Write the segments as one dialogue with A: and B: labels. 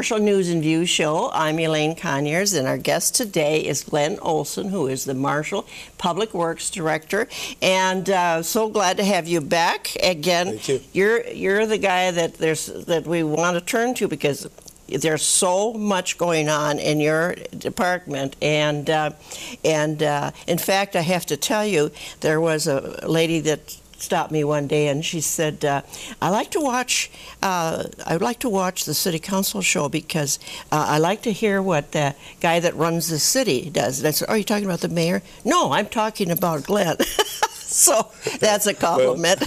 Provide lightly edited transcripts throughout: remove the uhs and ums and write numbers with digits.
A: Marshall News and Views show. I'm Elaine Conyers, and our guest today is Glenn Olson, who is the Marshall Public Works Director. And so glad to have you back again.
B: Thank you.
A: You're the guy that we want to turn to because there's so much going on in your department, and in fact, I have to tell you, there was a lady that stopped me one day and she said, I like to watch the city council show because I like to hear what the guy that runs the city does. And I said, are you talking about the mayor? No, I'm talking about Glenn. So that's a compliment.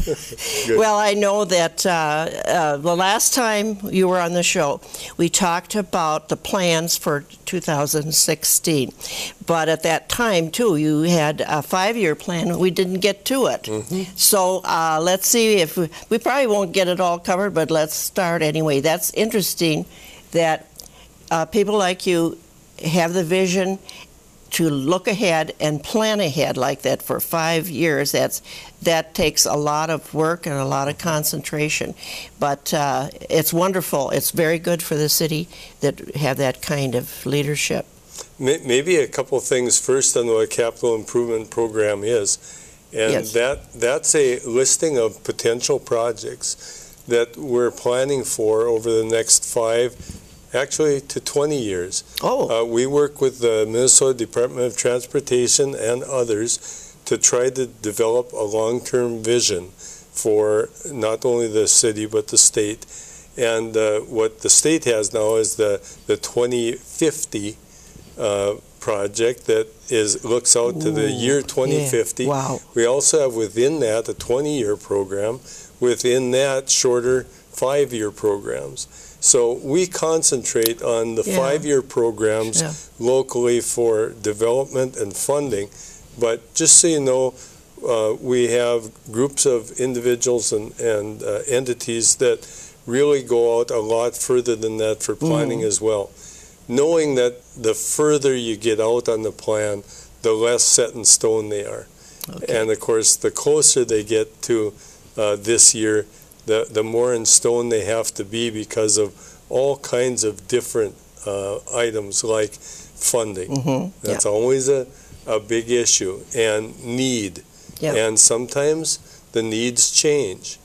A: Well, I know that the last time you were on the show, we talked about the plans for 2016. But at that time, too, you had a 5-year plan. We didn't get to it. Mm-hmm. So let's see if we probably won't get it all covered, but let's start anyway. That's interesting that people like you have the vision to look ahead and plan ahead like that for 5 years. That takes a lot of work and a lot of concentration. But it's wonderful. It's very good for the city that have that kind of leadership.
B: Maybe a couple of things first on what a capital improvement program is. And
A: yes.
B: that's a listing of potential projects that we're planning for over the next 5 actually to 20 years.
A: Oh.
B: We work with the Minnesota Department of Transportation and others to try to develop a long-term vision for not only the city but the state. And what the state has now is the 2050 project that looks out to the year 2050.
A: Yeah. Wow.
B: We also have within that a 20-year program, within that shorter 5-year programs. So we concentrate on the 5-year programs locally for development and funding. But just so you know, we have groups of individuals and entities that really go out a lot further than that for planning as well. Knowing that the further you get out on the plan, the less set in stone they are. Okay. And of course, the closer they get to this year, the more in stone they have to be because of all kinds of different items like funding. Mm-hmm. That's always a big issue, and need. Yep. And sometimes the needs change.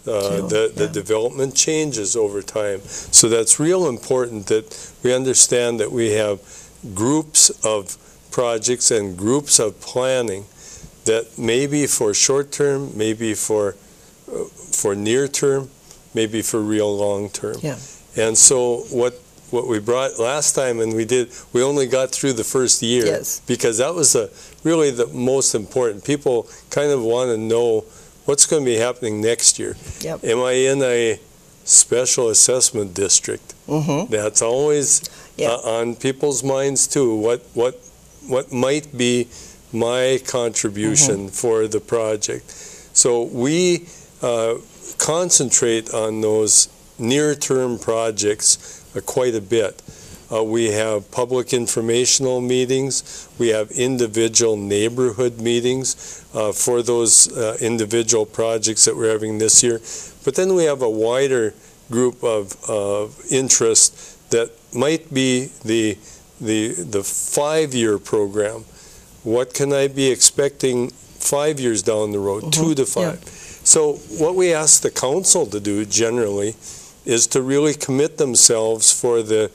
B: The development changes over time. So that's real important that we understand that we have groups of projects and groups of planning that may be for short term, maybe for near term, maybe for real long term. Yeah. And so what we brought last time, and we only got through the first year because that was really the most important. People kind of want to know what's going to be happening next year. Yep. Am I in a special assessment district? Mm-hmm. That's always on people's minds too. What might be my contribution for the project? So we concentrate on those near-term projects quite a bit. We have public informational meetings. We have individual neighborhood meetings for those individual projects that we're having this year. But then we have a wider group of interest that might be the 5-year program. What can I be expecting 5 years down the road, 2 to 5? Yeah. So what we ask the council to do generally is to really commit themselves for the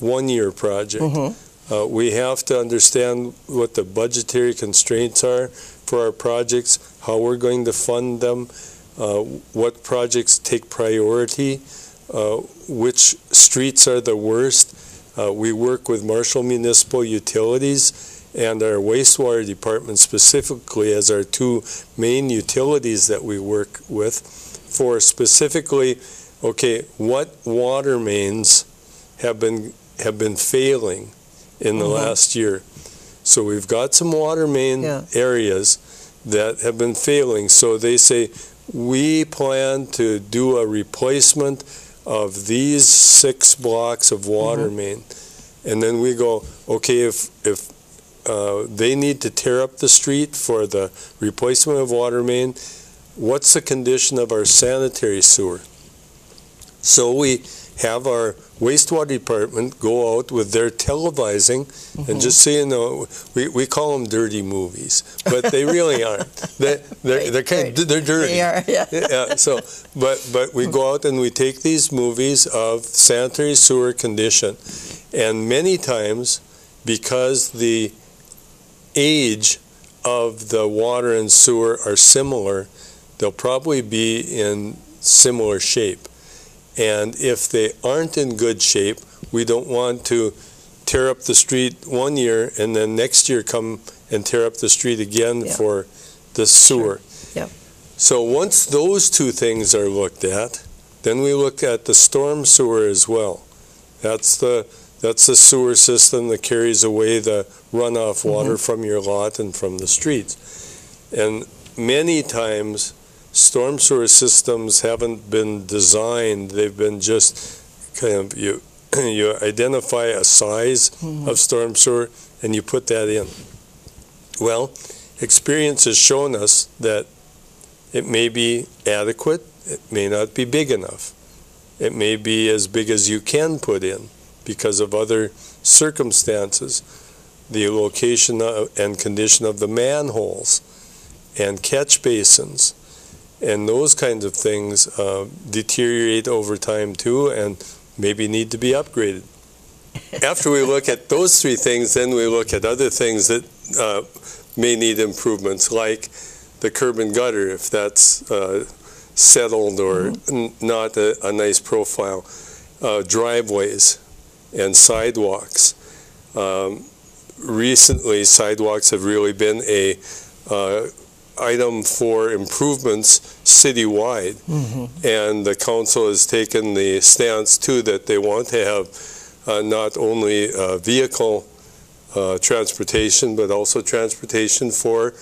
B: 1-year project. Mm-hmm. We have to understand what the budgetary constraints are for our projects, how we're going to fund them, what projects take priority, which streets are the worst. We work with Marshall Municipal Utilities and our wastewater department specifically as our 2 main utilities that we work with for specifically, okay, what water mains have been failing in the last year. So we've got some water main areas that have been failing. So they say, we plan to do a replacement of these 6 blocks of water main. And then we go, okay, if they need to tear up the street for the replacement of water main, what's the condition of our sanitary sewer? So we have our wastewater department go out with their televising, and just so you know, we call them dirty movies, but they really aren't. They're dirty.
A: They are, yeah.
B: Yeah, so, but we go out and we take these movies of sanitary sewer condition, and many times, because the age of the water and sewer are similar, they'll probably be in similar shape. And if they aren't in good shape, we don't want to tear up the street one year and then next year come and tear up the street again for the sewer.
A: Sure. Yep.
B: So once those two things are looked at, then we look at the storm sewer as well. That's the sewer system that carries away the runoff water from your lot and from the streets. And many times, storm sewer systems haven't been designed. They've been just kind of, you identify a size of storm sewer and you put that in. Well, experience has shown us that it may be adequate, it may not be big enough. It may be as big as you can put in because of other circumstances. The location and condition of the manholes and catch basins and those kinds of things deteriorate over time too and maybe need to be upgraded. After we look at those three things, then we look at other things that may need improvements, like the curb and gutter, if that's settled or not a nice profile, driveways and sidewalks. Recently, sidewalks have really been a item for improvements citywide, and the council has taken the stance too that they want to have not only vehicle transportation but also transportation for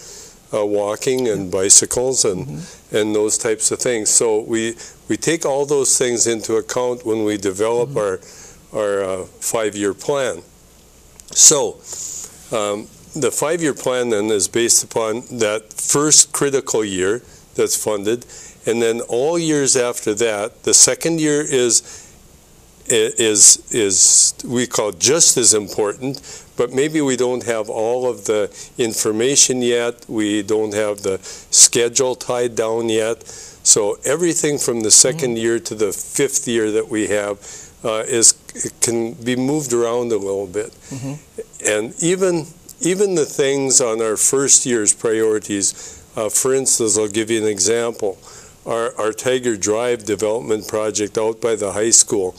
B: walking and bicycles and those types of things. So we take all those things into account when we develop our 5-year plan. So the 5-year plan then is based upon that first critical year that's funded, and then all years after that. The second year is we call just as important, but maybe we don't have all of the information yet. We don't have the schedule tied down yet. So everything from the second year to the 5th year that we have can be moved around a little bit, and even the things on our first year's priorities, for instance, I'll give you an example. Our Tiger Drive development project out by the high school,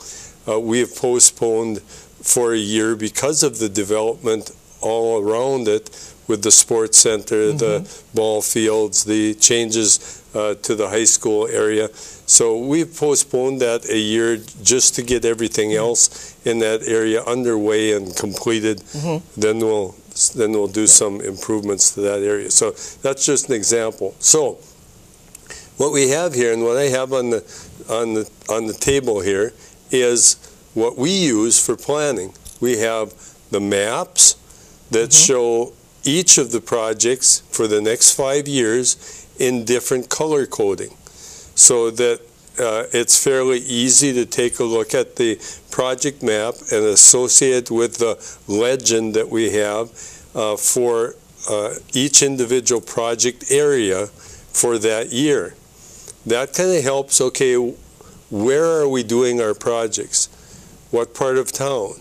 B: we have postponed for a year because of the development all around it with the sports center, the ball fields, the changes to the high school area. So we've postponed that a year just to get everything else in that area underway and completed. Then we'll do some improvements to that area. So that's just an example. So what we have here and what I have on the table here is what we use for planning. We have the maps that show each of the projects for the next 5 years in different color coding, so that it's fairly easy to take a look at the project map and associate with the legend that we have for each individual project area for that year. That kind of helps, okay, where are we doing our projects? What part of town?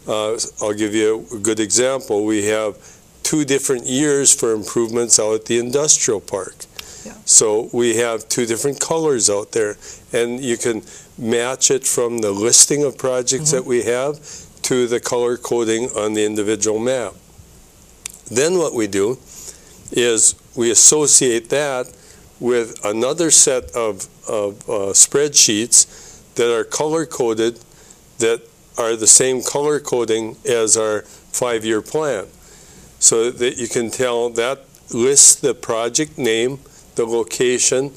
B: I'll give you a good example. We have 2 different years for improvements out at the industrial park. So we have 2 different colors out there, and you can match it from the listing of projects that we have to the color coding on the individual map. Then what we do is we associate that with another set of spreadsheets that are color coded, that are the same color coding as our 5-year plan, so that you can tell that lists the project name, the location,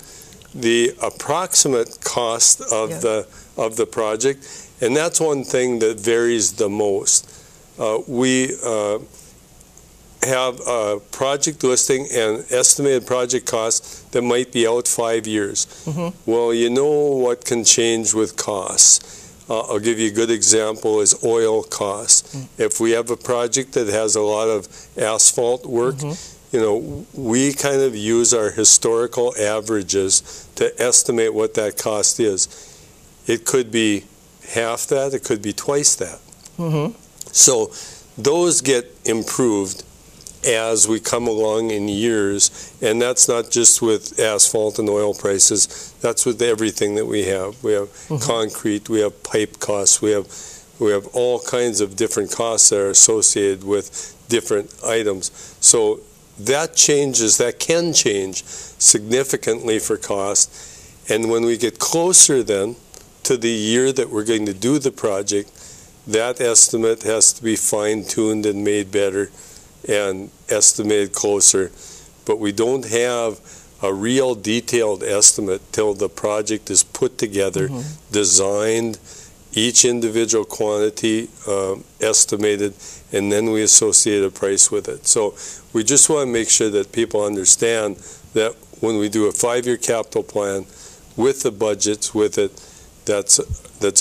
B: the approximate cost of the project, and that's one thing that varies the most. We have a project listing and estimated project costs that might be out 5 years. Well, you know what can change with costs. I'll give you a good example is oil costs. If we have a project that has a lot of asphalt work, you know, we kind of use our historical averages to estimate what that cost is. It could be half that, it could be twice that. So those get improved as we come along in years, and that's not just with asphalt and oil prices, that's with everything that we have. We have concrete, we have pipe costs, we have all kinds of different costs that are associated with different items. So that changes, that can change significantly for cost, and when we get closer then to the year that we're going to do the project, that estimate has to be fine-tuned and made better and estimated closer, but we don't have a real detailed estimate till the project is put together, designed, each individual quantity estimated, and then we associate a price with it. So we just want to make sure that people understand that when we do a 5-year capital plan with the budgets with it, that's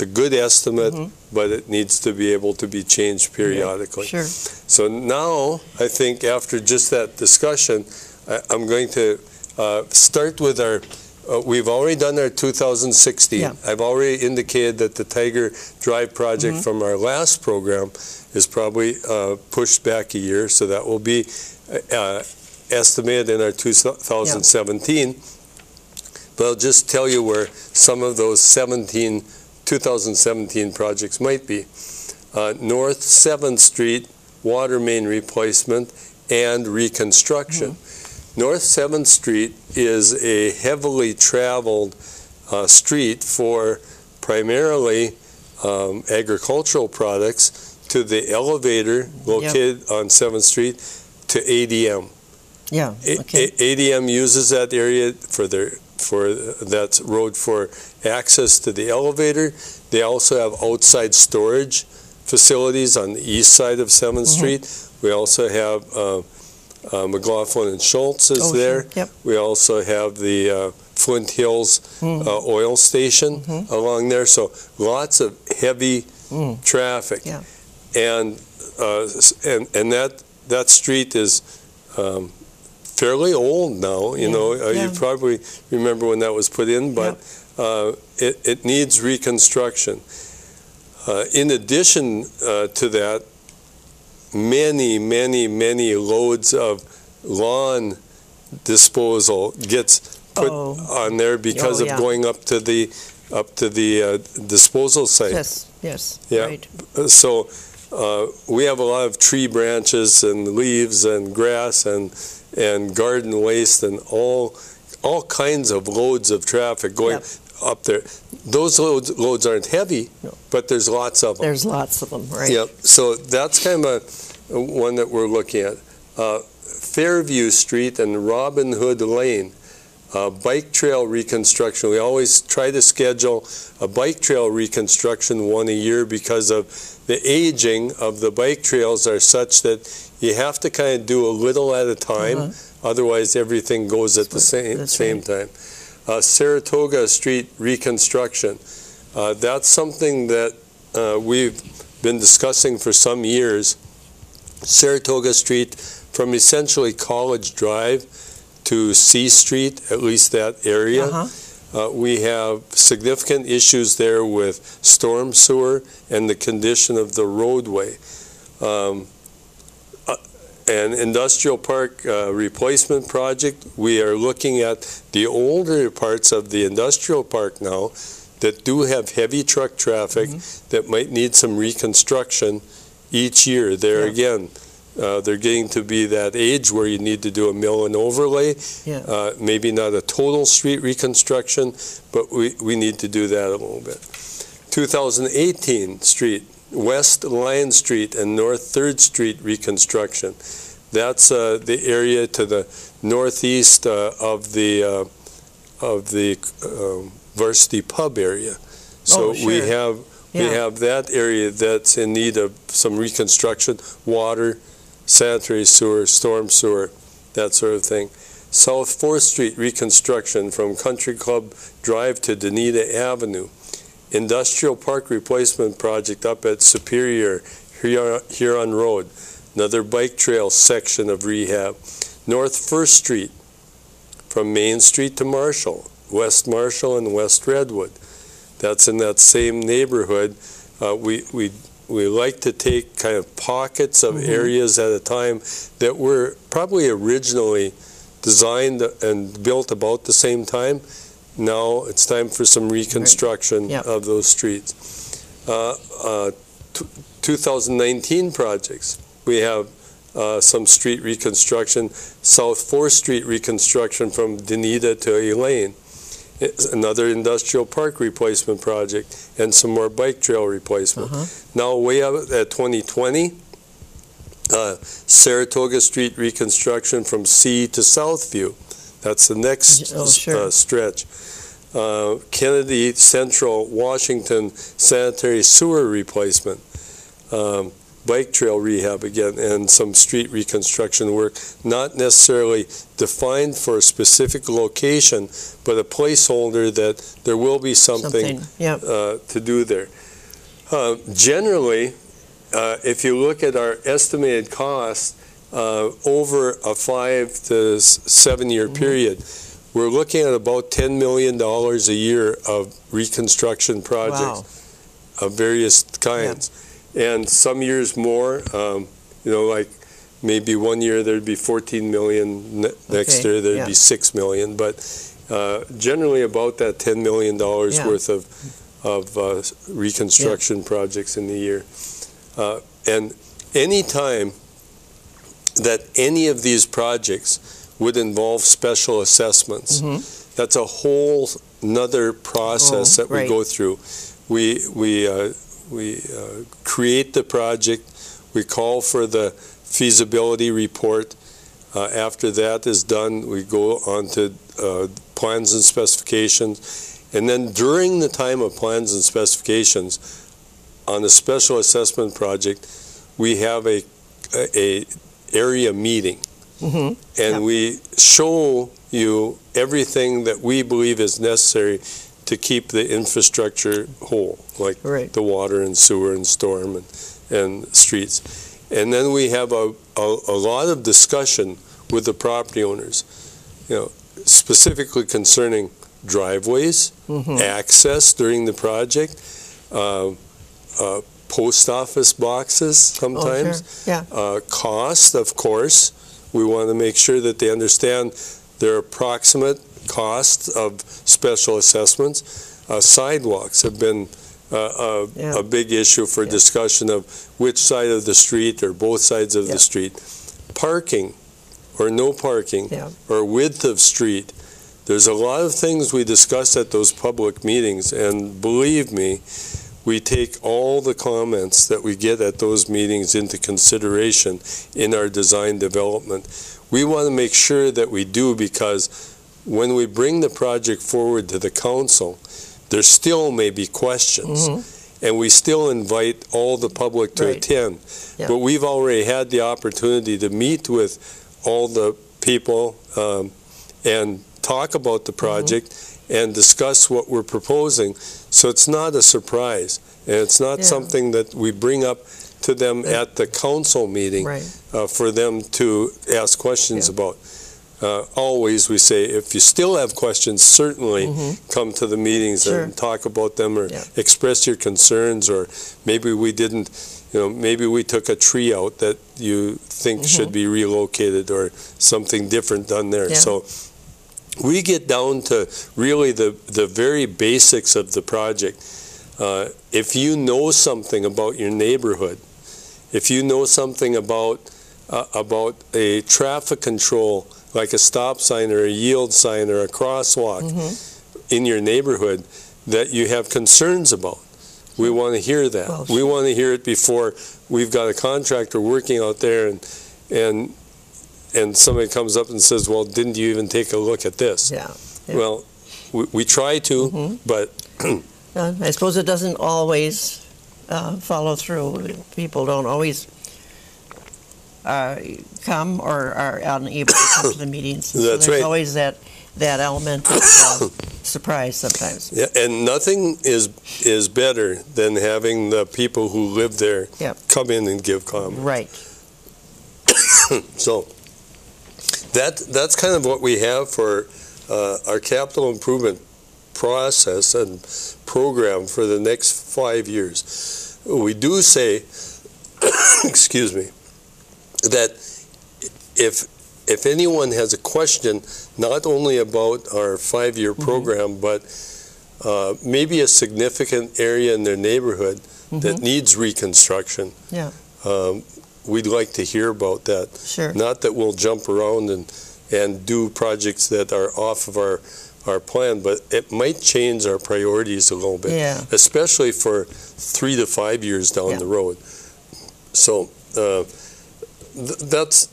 B: a good estimate, but it needs to be able to be changed periodically.
A: Sure.
B: So now, I think after just that discussion, I'm going to start with our, we've already done our 2016.
A: Yeah.
B: I've already indicated that the Tiger Drive project from our last program is probably pushed back a year, so that will be estimated in our 2017. But I'll just tell you where some of those 2017 projects might be. North 7th Street, water main replacement and reconstruction. North 7th Street is a heavily traveled street for primarily agricultural products to the elevator located on 7th Street to ADM.
A: Yeah. Okay.
B: ADM uses that area for that road for access to the elevator. They also have outside storage facilities on the east side of 7th Street. We also have McLaughlin and Schultz is there.
A: Yep.
B: We also have the Flint Hills oil station along there. So lots of heavy traffic.
A: Yeah.
B: And that street is fairly old now, you know. You probably remember when that was put in, but it needs reconstruction. In addition to that, many loads of lawn disposal gets put on there because of going up to the disposal site.
A: Yes.
B: Yeah.
A: Right.
B: So we have a lot of tree branches and leaves and grass and garden waste and all kinds of loads of traffic going up there. Those loads aren't heavy, but there's lots of them.
A: There's lots of them, right?
B: Yep. So that's kind of one that we're looking at. Fairview Street and Robin Hood Lane, bike trail reconstruction. We always try to schedule a bike trail reconstruction one a year because of the aging of the bike trails are such that you have to kind of do a little at a time, otherwise everything goes at the same time. Saratoga Street reconstruction. That's something that we've been discussing for some years. Saratoga Street from essentially College Drive to C Street, at least that area. We have significant issues there with storm sewer and the condition of the roadway. An industrial park replacement project, we are looking at the older parts of the industrial park now that do have heavy truck traffic that might need some reconstruction each year. There again, they're getting to be that age where you need to do a mill and overlay. Maybe not a total street reconstruction, but we need to do that a little bit. 2018 street, West Line Street and North 3rd Street reconstruction. That's the area to the northeast of the Varsity Pub area. So we have that area that's in need of some reconstruction, water, sanitary sewer, storm sewer, that sort of thing. South 4th Street reconstruction from Country Club Drive to Dunedin Avenue. Industrial Park Replacement Project up at Superior, Huron Road. Another bike trail section of rehab. North First Street, from Main Street to Marshall, West Marshall and West Redwood. That's in that same neighborhood. We like to take kind of pockets of areas at a time that were probably originally designed and built about the same time. Now it's time for some reconstruction of those streets. 2019 projects. We have some street reconstruction. South 4th Street reconstruction from Dunedin to Elaine. Another industrial park replacement project, and some more bike trail replacement. Now way out at 2020, Saratoga Street reconstruction from C to Southview. That's the next stretch. Kennedy Central Washington sanitary sewer replacement. Bike trail rehab again, and some street reconstruction work, not necessarily defined for a specific location, but a placeholder that there will be something to do there. Generally, if you look at our estimated costs over a 5 to 7 year period, we're looking at about $10 million a year of reconstruction projects of various kinds. And some years more, like maybe one year there'd be 14 million, next year there'd be 6 million, but generally about that $10 million worth of reconstruction projects in the year. And any time that any of these projects would involve special assessments, that's a whole nother process that we go through. We create the project, we call for the feasibility report. After that is done, we go on to plans and specifications. And then during the time of plans and specifications, on a special assessment project, we have a area meeting. And we show you everything that we believe is necessary to keep the infrastructure whole, like the water and sewer and storm and streets. And then we have a lot of discussion with the property owners, specifically concerning driveways, access during the project, post office boxes sometimes, cost, of course. We want to make sure that they understand their approximate cost of special assessments. Sidewalks have been a big issue for discussion of which side of the street or both sides of the street. Parking or no parking or width of street. There's a lot of things we discuss at those public meetings, and believe me, we take all the comments that we get at those meetings into consideration in our design development. We want to make sure that we do, because when we bring the project forward to the council, there still may be questions, and we still invite all the public to attend. But we've already had the opportunity to meet with all the people and talk about the project and discuss what we're proposing. So it's not a surprise, and it's not something that we bring up to them at the council meeting for them to ask questions about. Always we say, if you still have questions, certainly come to the meetings and talk about them, or express your concerns, or maybe we didn't, maybe we took a tree out that you think should be relocated, or something different done there. So we get down to really the very basics of the project. If you know something about your neighborhood, if you know something about a traffic control, like a stop sign or a yield sign or a crosswalk in your neighborhood that you have concerns about, we want to hear that. Well, we want to hear it before we've got a contractor working out there and somebody comes up and says, well, didn't you even take a look at this? Well, we try to, but
A: I suppose it doesn't always follow through. People don't always come or are unable to come to the meetings. So
B: That's
A: there's always that element of surprised sometimes.
B: Yeah, and nothing is better than having the people who live there come in and give comments.
A: Right.
B: So that's kind of what we have for our capital improvement process and program for the next 5 years. We do say, excuse me, that if anyone has a question, not only about our 5-year program, but maybe a significant area in their neighborhood that needs reconstruction, we'd like to hear about that.
A: Sure.
B: Not that we'll jump around and do projects that are off of our plan, but it might change our priorities a little bit, especially for 3 to 5 years down the road. So that's,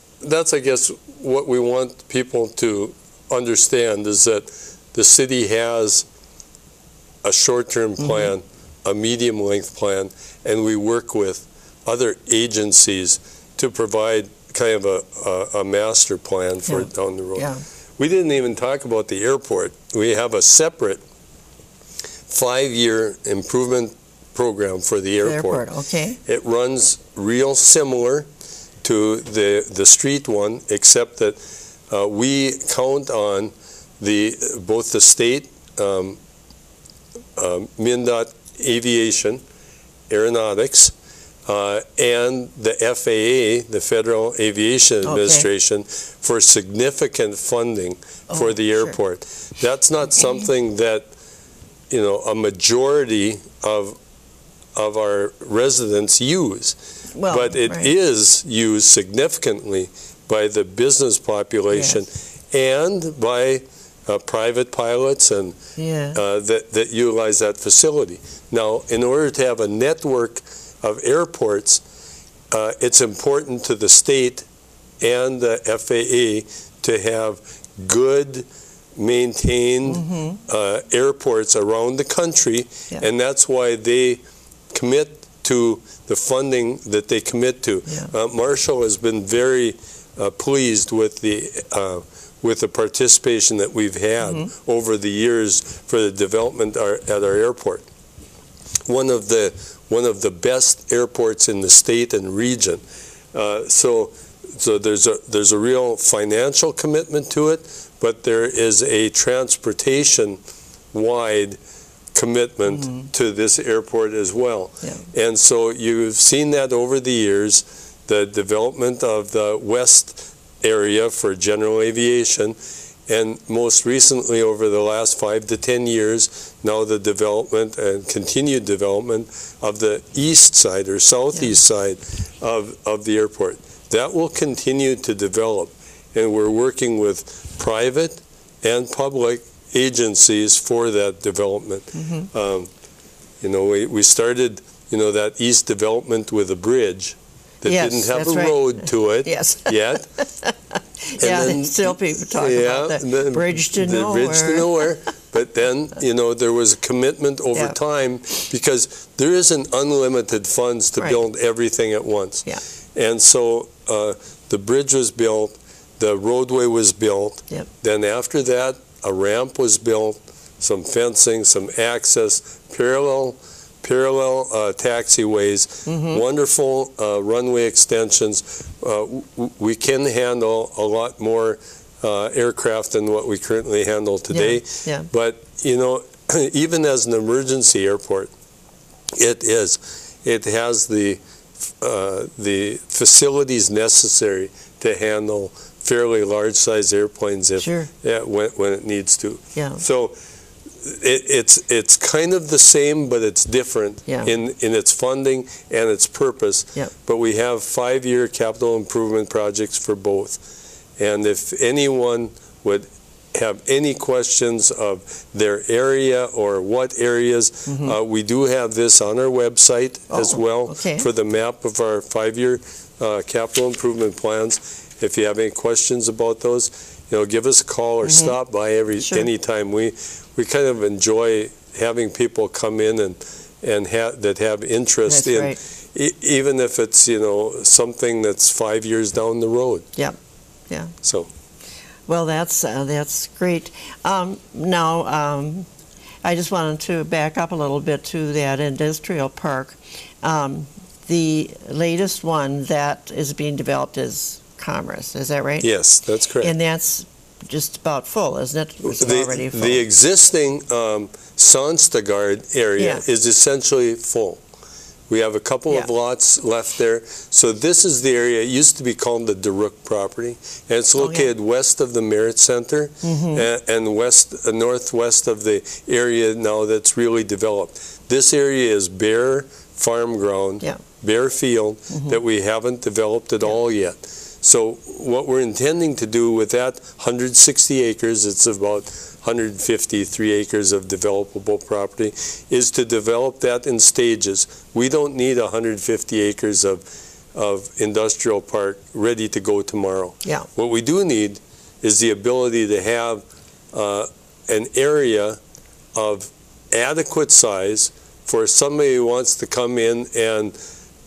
B: I guess, what we want people to understand is that the city has a short-term plan, a medium-length plan, and we work with other agencies to provide kind of a master plan for it down the road. We didn't even talk about the airport. We have a separate 5-year improvement program for the airport.
A: Okay.
B: It runs real similar to the street one, except that we count on both the state, MnDOT Aviation, Aeronautics, and the FAA, the Federal Aviation Administration, for significant funding for the airport. That's not something that, a majority of our residents use, but it is used significantly by the business population and by private pilots and that utilize that facility. Now, in order to have a network of airports, it's important to the state and the FAA to have good, maintained airports around the country, and that's why they commit to the funding that they commit to. Marshall has been very pleased with the participation that we've had over the years for the development at our airport. One of the best airports in the state and region. So there's a real financial commitment to it, but there is a transportation-wide commitment to this airport as well. And so you've seen that over the years, the development of the west area for general aviation, and most recently over the last 5 to 10 years, now the development and continued development of the east side or southeast side of the airport. That will continue to develop, and we're working with private and public agencies for that development. We started, that east development with a bridge that didn't have a road to it yet.
A: And still people talk about the bridge to nowhere.
B: The bridge to nowhere. But then, there was a commitment over time, because there isn't unlimited funds to build everything at once. And so the bridge was built, the roadway was built. Then after that, a ramp was built, some fencing, some access, parallel taxiways, wonderful runway extensions. We can handle a lot more aircraft than what we currently handle today. But, even as an emergency airport, it has the facilities necessary to handle fairly large-size airplanes when it needs to. So it's kind of the same, but it's different in its funding and its purpose. But we have 5-year capital improvement projects for both. And if anyone would have any questions of their area or what areas, we do have this on our website as well for the map of our 5-year capital improvement plans. If you have any questions about those, give us a call or stop by anytime. We kind of enjoy having people come in and that have interest in, even if it's something that's 5 years down the road. So.
A: Well, that's great. Now, I just wanted to back up a little bit to that industrial park. The latest one that is being developed is Commerce. Is that right?
B: Yes, that's correct.
A: And that's just about full, isn't it? It's already full.
B: The existing Sonstagard area is essentially full. We have a couple of lots left there. So this is the area. It used to be called the DeRook property, and it's located west of the Merit Center and northwest of the area now that's really developed. This area is bare farm ground, bare field that we haven't developed at all yet. So what we're intending to do with that 160 acres, it's about 153 acres of developable property, is to develop that in stages. We don't need 150 acres of industrial park ready to go tomorrow. What we do need is the ability to have an area of adequate size for somebody who wants to come in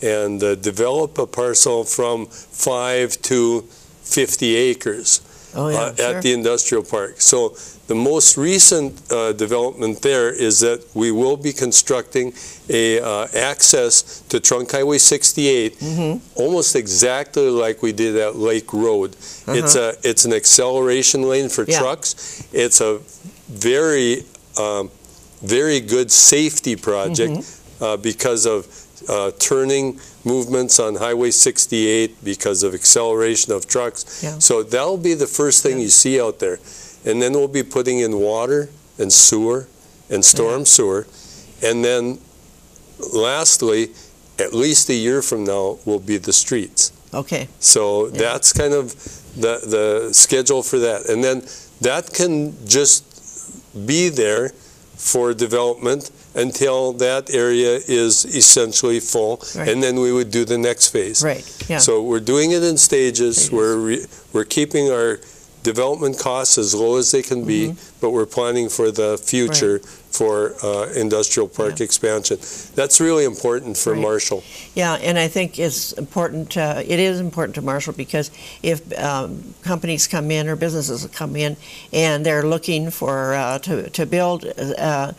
B: and develop a parcel from 5 to 50 acres at the industrial park. So the most recent development there is that we will be constructing a access to Trunk Highway 68, almost exactly like we did at Lake Road. It's an acceleration lane for trucks. It's a very very good safety project because of turning movements on Highway 68 because of acceleration of trucks. So that'll be the first thing you see out there. And then we'll be putting in water and sewer and storm sewer. And then lastly, at least a year from now, will be the streets. So that's kind of the schedule for that. And then that can just be there for development until that area is essentially full, and then we would do the next phase. So we're doing it in stages. We're keeping our development costs as low as they can be, but we're planning for the future for industrial park expansion. That's really important for Marshall.
A: And I think it's important. It is important to Marshall because if companies come in or businesses come in and they're looking for to build a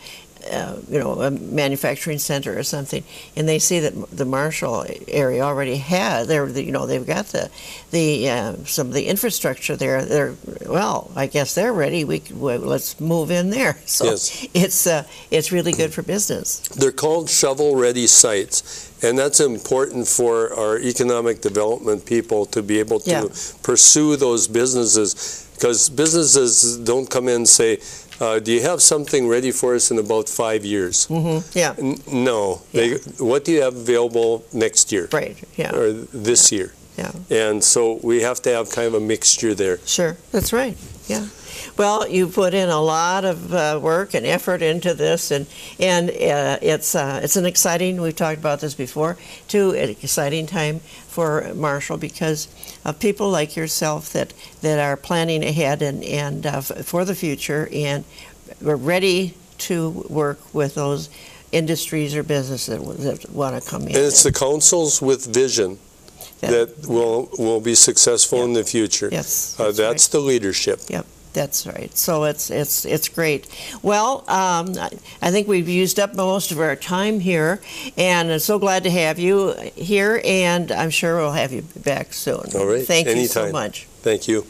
A: manufacturing center or something, and they see that the Marshall area already has, they've got some of the infrastructure there. Well, I guess they're ready. Let's move in there. So it's really good for business.
B: They're called shovel-ready sites, and that's important for our economic development people to be able to pursue those businesses, because businesses don't come in and say, do you have something ready for us in about 5 years? No. What do you have available next year? Or this year? And so we have to have kind of a mixture there.
A: That's right. Well, you put in a lot of work and effort into this, and it's an exciting, we've talked about this before, too, an exciting time for Marshall because of people like yourself that are planning ahead and for the future, and we're ready to work with those industries or businesses that want to come in.
B: And it's the councils with vision that will be successful in the future. That's the leadership.
A: That's right. So it's great. Well, I think we've used up most of our time here, and I'm so glad to have you here, and I'm sure we'll have you back soon.
B: All right.
A: Thank you so much.
B: Thank you.